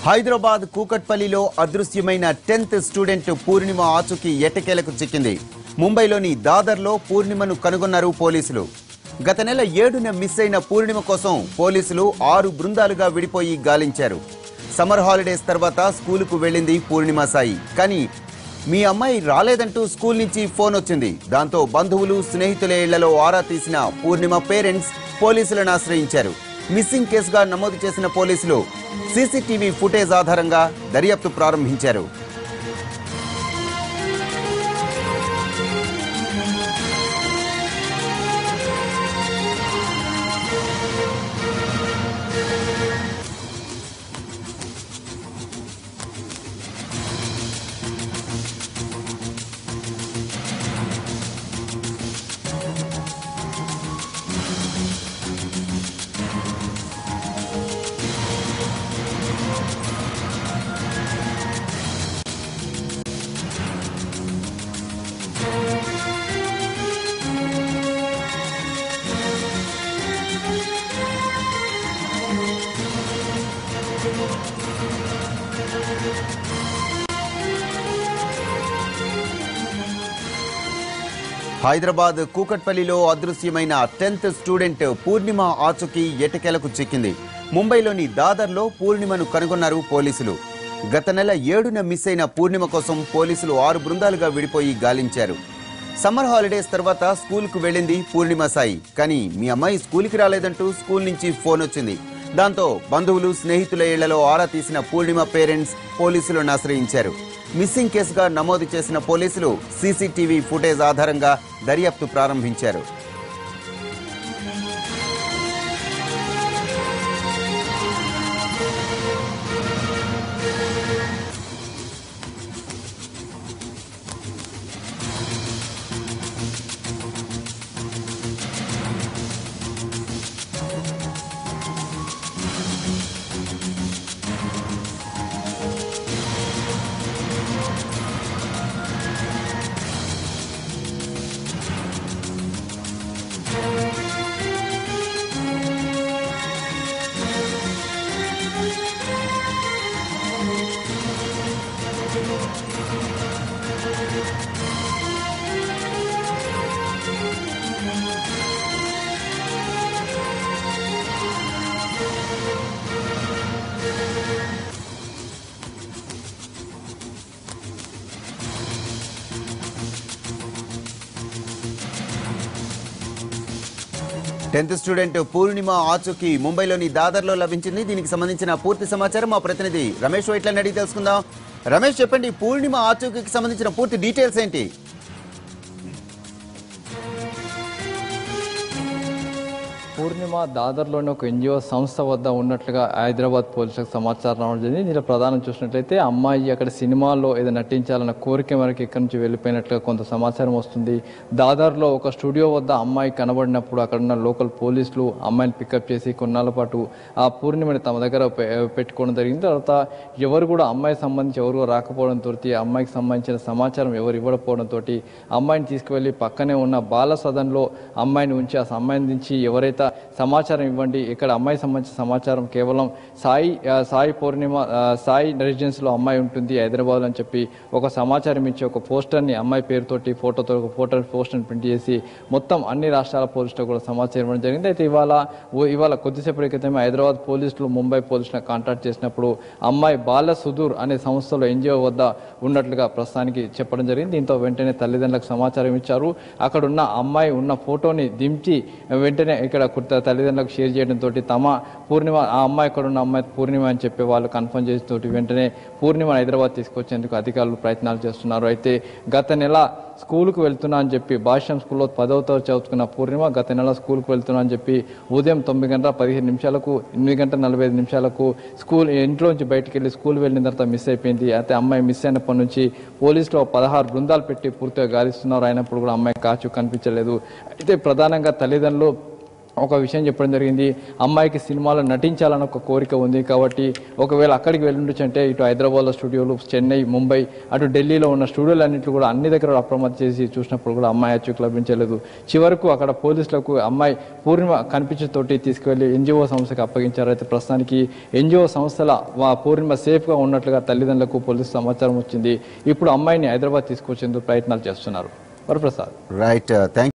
హైదరాబాద్ కూకట్పల్లిలో అదృశ్యమైన 10th student పూర్ణిమ ఆచూకీ ఎట్టకేలకు చిక్కింది. ముంబైలోని దాదర్లో పూర్ణిమను కనుగొన్నారు పోలీసులు. గత నెల 7న మిస్ అయిన పూర్ణిమ కోసం పోలీసులు 6 బృందాలుగా విడిపోయి గాలించారు. సమ్మర్ హాలిడేస్ తర్వాత స్కూలుకు వెళ్ళింది పూర్ణిమ సాయి. కానీ మీ అమ్మాయి రాలేదంటూ స్కూల్ నుంచి ఫోన్ వచ్చింది. దాంతో బంధువులు స్నేహితుల ఇళ్లలో ఆరా తీసిన పూర్ణిమ పేరెంట్స్ పోలీసులను ఆశ్రయించారు. మిస్సింగ్ కేసుగా నమోదు చేసిన పోలీసులు సీసీటీవీ ఫుటేజ్ ఆధారంగా దర్యాప్తు ప్రారంభించారు. హైదరాబాద్ కూకట్పల్లిలో అదృశ్యమైన 10th స్టూడెంట్ పూర్ణిమ ఆచూకీ ఎట్టకేలకు చిక్కింది. ముంబైలోని దాదర్లో పూర్ణిమను కనుగొన్నారు పోలీసులు. గత నెల 7న మిస్ అయిన పూర్ణిమ కోసం పోలీసులు 6 బృందాలుగా విడిపోయి గాలించారు. సమ్మర్ హాలిడేస్ తర్వాత స్కూల్కు వెళ్ళింది పూర్ణిమ సాయి. కానీ మీ అమ్మాయి స్కూల్కి రాలేదంటూ స్కూల్ నుంచి ఫోన్ వచ్చింది. దాంతో బంధువులు స్నేహితుల ఇళ్లలో ఆరా తీసిన పూర్ణిమ పేరెంట్స్ పోలీసులను ఆశ్రయించారు. మిస్సింగ్ కేసుగా నమోదు చేసిన పోలీసులు సీసీటీవీ ఫుటేజ్ ఆధారంగా దర్యాప్తు ప్రారంభించారు. టెన్త్ స్టూడెంట్ పూర్ణిమ ఆచూకీ ముంబైలోని దాదర్లో లభించింది. దీనికి సంబంధించిన పూర్తి సమాచారం మా ప్రతినిధి రమేష్ వైట్లని అడిగి తెలుసుకుందాం. రమేష్, చెప్పండి, పూర్ణిమ ఆచూకీకి సంబంధించిన పూర్తి డీటెయిల్స్ ఏంటి? పూర్ణిమ దాదర్లోని ఒక ఎన్జిఓ సంస్థ వద్ద ఉన్నట్లుగా హైదరాబాద్ పోలీసులకు సమాచారం రావడం జరిగింది. దీనిలో ప్రధానం చూసినట్లయితే అమ్మాయి అక్కడ సినిమాల్లో ఏదో నటించాలన్న కోరిక మేరకు ఇక్కడి నుంచి వెళ్ళిపోయినట్లుగా కొంత సమాచారం వస్తుంది. దాదర్లో ఒక స్టూడియో వద్ద అమ్మాయి కనబడినప్పుడు అక్కడ ఉన్న లోకల్ పోలీసులు అమ్మాయిని పికప్ చేసి కొన్నాళ్ళ పాటు ఆ పూర్ణిమని తమ దగ్గర పెట్టుకోవడం జరిగింది. తర్వాత ఎవరు కూడా అమ్మాయికి సంబంధించి ఎవరు రాకపోవడంతో, అమ్మాయికి సంబంధించిన సమాచారం ఎవరు ఇవ్వకపోవడంతో అమ్మాయిని తీసుకువెళ్ళి పక్కనే ఉన్న బాల సదన్లో అమ్మాయిని ఉంచి ఆ సంబంధించి ఎవరైతే సమాచారం ఇవ్వండి, ఇక్కడ అమ్మాయి సంబంధించిన సమాచారం కేవలం సాయి పూర్ణిమ సాయి రెసిడెన్స్లో అమ్మాయి ఉంటుంది హైదరాబాద్ అని చెప్పి ఒక సమాచారం ఇచ్చి ఒక పోస్టర్ని అమ్మాయి పేరుతోటి ఫోటోతో ఒక పోస్టర్ని ప్రింట్ చేసి మొత్తం అన్ని రాష్ట్రాల పోలీసులకు కూడా సమాచారం ఇవ్వడం జరిగింది. అయితే ఇవాళ కొద్దిసేపటి క్రితమే హైదరాబాద్ పోలీసులు ముంబై పోలీసులను కాంటాక్ట్ చేసినప్పుడు అమ్మాయి బాల సుదూర్ అనే సంస్థలో ఎన్జిఓ వద్ద ఉన్నట్లుగా ప్రస్తుతానికి చెప్పడం జరిగింది. దీంతో వెంటనే తల్లిదండ్రులకు సమాచారం ఇచ్చారు. అక్కడ ఉన్న అమ్మాయి ఉన్న ఫోటోని దించి వెంటనే ఇక్కడ తల్లిదండ్రులకు షేర్ చేయడంతో తమ పూర్ణిమ ఆ అమ్మాయి ఇక్కడ ఉన్న అమ్మాయి పూర్ణిమ అని చెప్పి వాళ్ళు కన్ఫర్మ్ చేసి వెంటనే పూర్ణిమ హైదరాబాద్ తీసుకొచ్చేందుకు అధికారులు ప్రయత్నాలు చేస్తున్నారు. అయితే గత నెల స్కూల్కు వెళ్తున్నా అని చెప్పి భాష్యం స్కూల్లో 10వ తరగతి చదువుతున్న పూర్ణిమ గత నెల స్కూల్కు వెళ్తున్నా అని చెప్పి ఉదయం 9:15 8:45 స్కూల్ ఇంట్లోంచి బయటికి వెళ్ళి స్కూల్ వెళ్ళిన తర్వాత మిస్ అయిపోయింది. అయితే అమ్మాయి మిస్ అయినప్పటి నుంచి పోలీసులు 16 బృందాలు పెట్టి పూర్తిగా గాలిస్తున్నారు. అయినప్పుడు కూడా అమ్మాయి కాచు కనిపించలేదు. అయితే ప్రధానంగా తల్లిదండ్రులు ఒక విషయం చెప్పడం జరిగింది. అమ్మాయికి సినిమాలో నటించాలని ఒక కోరిక ఉంది కాబట్టి ఒకవేళ అక్కడికి వెళ్ళుండొచ్చు అంటే ఇటు హైదరాబాద్లో స్టూడియోలు, చెన్నై, ముంబై, అటు ఢిల్లీలో ఉన్న స్టూడియోలన్నింటిలో కూడా అన్ని దగ్గర అప్రమత్తం చేసి చూసినప్పుడు కూడా అమ్మాయి అచ్చుకు లభించలేదు. చివరకు అక్కడ పోలీసులకు అమ్మాయి పూర్ణిమ కనిపించతోటి తీసుకువెళ్ళి ఎన్జిఓ సంస్థకి అప్పగించారు. అయితే ప్రస్తుతానికి ఎన్జిఓ సంస్థల పూర్ణిమ సేఫ్గా ఉన్నట్లుగా తల్లిదండ్రులకు పోలీసు సమాచారం వచ్చింది. ఇప్పుడు అమ్మాయిని హైదరాబాద్ తీసుకొచ్చేందుకు ప్రయత్నాలు చేస్తున్నారు. వరప్రసాద్. Right, thank